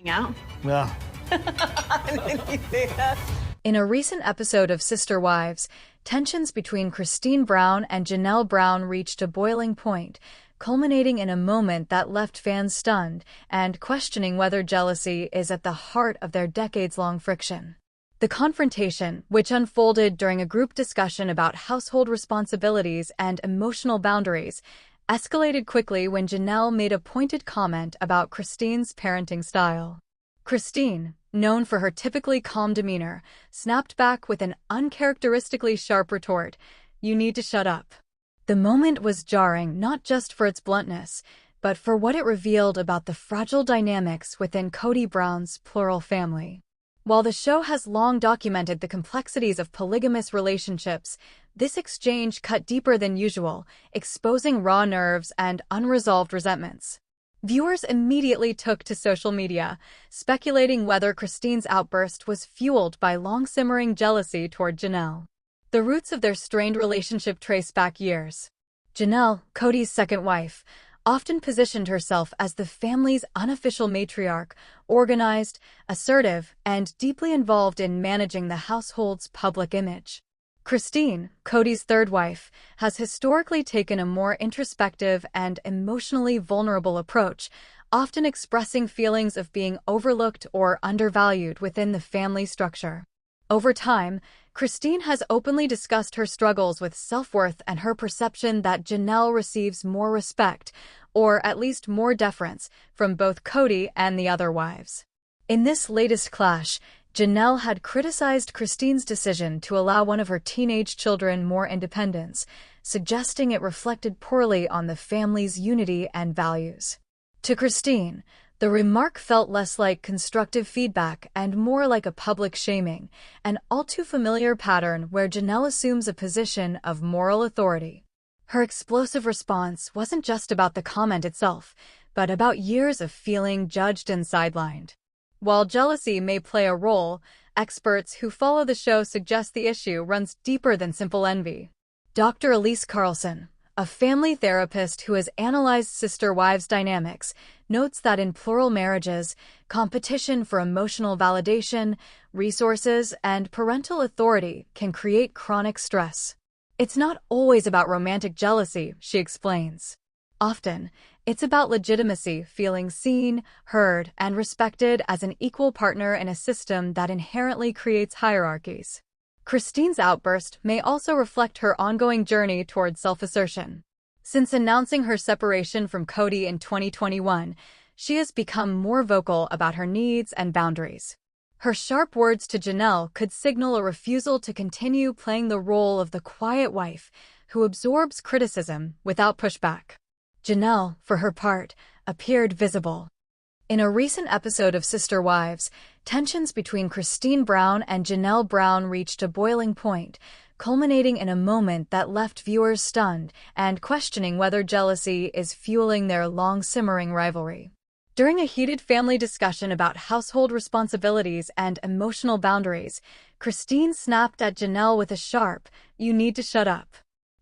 out. Yeah. Did you see that? In a recent episode of Sister Wives, tensions between Christine Brown and Janelle Brown reached a boiling point, culminating in a moment that left fans stunned and questioning whether jealousy is at the heart of their decades-long friction. The confrontation, which unfolded during a group discussion about household responsibilities and emotional boundaries, escalated quickly when Janelle made a pointed comment about Christine's parenting style. Christine, known for her typically calm demeanor, snapped back with an uncharacteristically sharp retort, "You need to shut up." The moment was jarring not just for its bluntness, but for what it revealed about the fragile dynamics within Kody Brown's plural family. While the show has long documented the complexities of polygamous relationships, this exchange cut deeper than usual, exposing raw nerves and unresolved resentments. Viewers immediately took to social media, speculating whether Christine's outburst was fueled by long-simmering jealousy toward Janelle. The roots of their strained relationship trace back years. Janelle, Kody's second wife, often positioned herself as the family's unofficial matriarch, organized, assertive, and deeply involved in managing the household's public image. Christine, Kody's third wife, has historically taken a more introspective and emotionally vulnerable approach, often expressing feelings of being overlooked or undervalued within the family structure. Over time, Christine has openly discussed her struggles with self-worth and her perception that Janelle receives more respect, or at least more deference, from both Kody and the other wives. In this latest clash, Janelle had criticized Christine's decision to allow one of her teenage children more independence, suggesting it reflected poorly on the family's unity and values. To Christine, the remark felt less like constructive feedback and more like a public shaming, an all-too-familiar pattern where Janelle assumes a position of moral authority. Her explosive response wasn't just about the comment itself, but about years of feeling judged and sidelined. While jealousy may play a role, experts who follow the show suggest the issue runs deeper than simple envy. Dr. Elise Carlson, a family therapist who has analyzed sister wives dynamics, notes that in plural marriages, competition for emotional validation, resources, and parental authority can create chronic stress. It's not always about romantic jealousy, she explains. Often, it's about legitimacy, feeling seen, heard, and respected as an equal partner in a system that inherently creates hierarchies. Christine's outburst may also reflect her ongoing journey toward self-assertion. Since announcing her separation from Kody in 2021, she has become more vocal about her needs and boundaries. Her sharp words to Janelle could signal a refusal to continue playing the role of the quiet wife who absorbs criticism without pushback. Janelle, for her part, appeared visible. In a recent episode of Sister Wives, tensions between Christine Brown and Janelle Brown reached a boiling point, culminating in a moment that left viewers stunned and questioning whether jealousy is fueling their long-simmering rivalry. During a heated family discussion about household responsibilities and emotional boundaries, Christine snapped at Janelle with a sharp, "You need to shut up."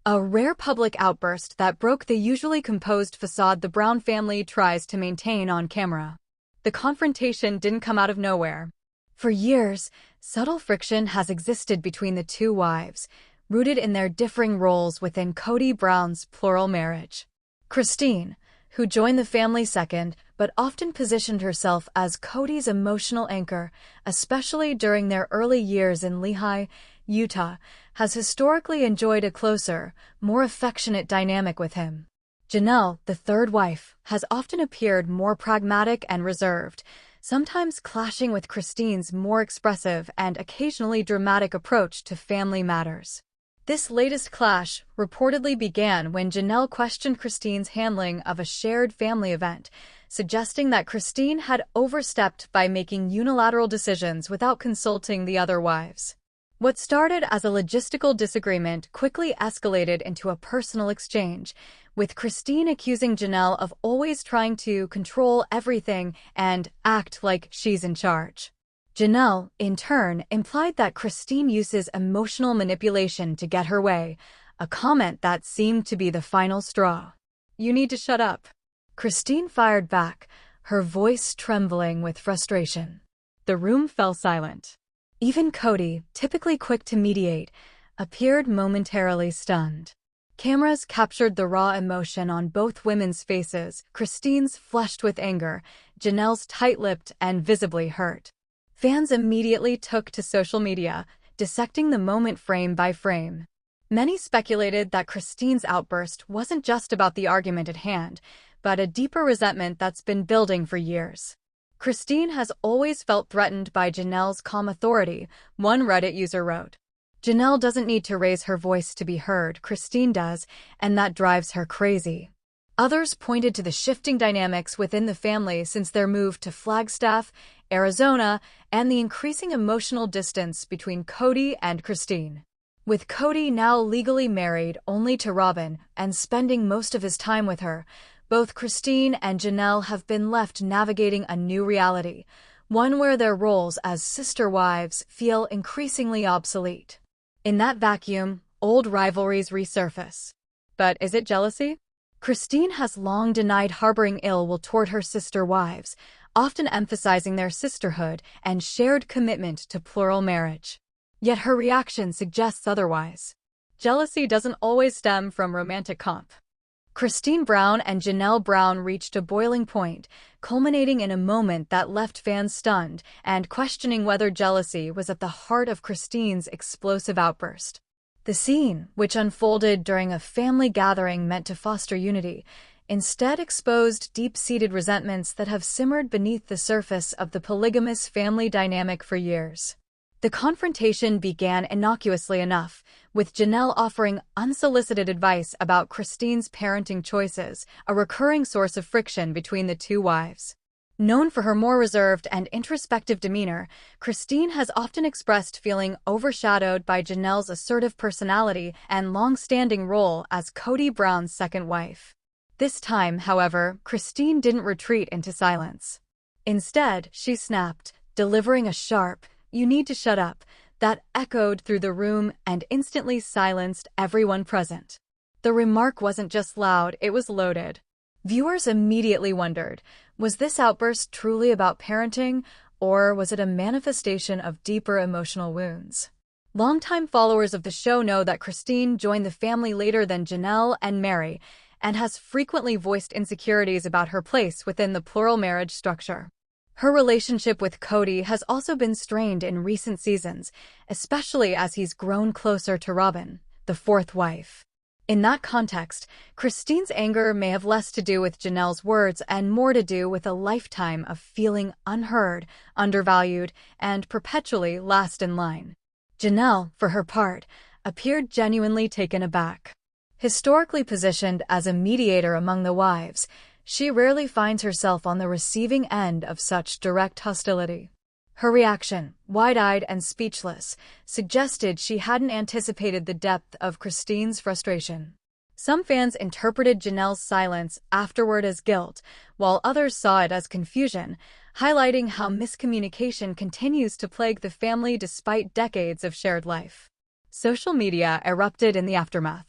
A rare public outburst that broke the usually composed facade the Brown family tries to maintain on camera. The confrontation didn't come out of nowhere. For years, subtle friction has existed between the two wives, rooted in their differing roles within Kody Brown's plural marriage. Christine, who joined the family second, but often positioned herself as Kody's emotional anchor, especially during their early years in Lehi, Utah, has historically enjoyed a closer, more affectionate dynamic with him. Janelle, the third wife, has often appeared more pragmatic and reserved, sometimes clashing with Christine's more expressive and occasionally dramatic approach to family matters. This latest clash reportedly began when Janelle questioned Christine's handling of a shared family event, suggesting that Christine had overstepped by making unilateral decisions without consulting the other wives. What started as a logistical disagreement quickly escalated into a personal exchange, with Christine accusing Janelle of always trying to control everything and act like she's in charge. Janelle, in turn, implied that Christine uses emotional manipulation to get her way, a comment that seemed to be the final straw. "You need to shut up." Christine fired back, her voice trembling with frustration. The room fell silent. Even Cody, typically quick to mediate, appeared momentarily stunned. Cameras captured the raw emotion on both women's faces, Christine's flushed with anger, Janelle's tight-lipped and visibly hurt. Fans immediately took to social media, dissecting the moment frame by frame. Many speculated that Christine's outburst wasn't just about the argument at hand, but a deeper resentment that's been building for years. Christine has always felt threatened by Janelle's calm authority, one Reddit user wrote. Janelle doesn't need to raise her voice to be heard, Christine does, and that drives her crazy. Others pointed to the shifting dynamics within the family since their move to Flagstaff, Arizona, and the increasing emotional distance between Cody and Christine. With Cody now legally married only to Robin and spending most of his time with her, both Christine and Janelle have been left navigating a new reality, one where their roles as sister wives feel increasingly obsolete. In that vacuum, old rivalries resurface. But is it jealousy? Christine has long denied harboring ill will toward her sister wives, often emphasizing their sisterhood and shared commitment to plural marriage. Yet her reaction suggests otherwise. Jealousy doesn't always stem from romantic comp. Christine Brown and Janelle Brown reached a boiling point, culminating in a moment that left fans stunned and questioning whether jealousy was at the heart of Christine's explosive outburst. The scene, which unfolded during a family gathering meant to foster unity, instead exposed deep-seated resentments that have simmered beneath the surface of the polygamous family dynamic for years. The confrontation began innocuously enough, with Janelle offering unsolicited advice about Christine's parenting choices, a recurring source of friction between the two wives. Known for her more reserved and introspective demeanor, Christine has often expressed feeling overshadowed by Janelle's assertive personality and long-standing role as Cody Brown's second wife. This time, however, Christine didn't retreat into silence. Instead, she snapped, delivering a sharp, "You need to shut up," that echoed through the room and instantly silenced everyone present. The remark wasn't just loud, it was loaded. Viewers immediately wondered, was this outburst truly about parenting, or was it a manifestation of deeper emotional wounds? Longtime followers of the show know that Christine joined the family later than Janelle and Mary, and has frequently voiced insecurities about her place within the plural marriage structure. Her relationship with Cody has also been strained in recent seasons, especially as he's grown closer to Robin, the fourth wife. In that context, Christine's anger may have less to do with Janelle's words and more to do with a lifetime of feeling unheard, undervalued, and perpetually last in line. Janelle, for her part, appeared genuinely taken aback. Historically positioned as a mediator among the wives, she rarely finds herself on the receiving end of such direct hostility. Her reaction, wide-eyed and speechless, suggested she hadn't anticipated the depth of Christine's frustration. Some fans interpreted Janelle's silence afterward as guilt, while others saw it as confusion, highlighting how miscommunication continues to plague the family despite decades of shared life. Social media erupted in the aftermath.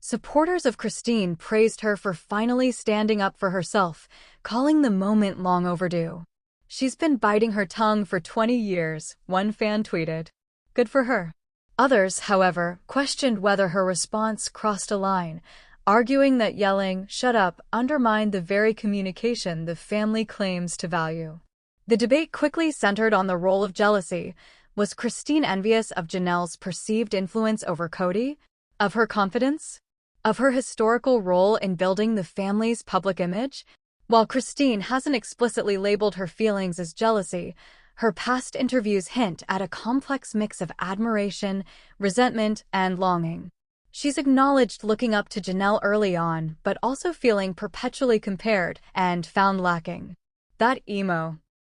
Supporters of Christine praised her for finally standing up for herself, calling the moment long overdue. "She's been biting her tongue for 20 years, one fan tweeted. Good for her. Others, however, questioned whether her response crossed a line, arguing that yelling, "Shut up," undermined the very communication the family claims to value. The debate quickly centered on the role of jealousy. Was Christine envious of Janelle's perceived influence over Cody? Of her confidence? Of her historical role in building the family's public image? While Christine hasn't explicitly labeled her feelings as jealousy, her past interviews hint at a complex mix of admiration, resentment, and longing. She's acknowledged looking up to Janelle early on, but also feeling perpetually compared and found lacking. That emo,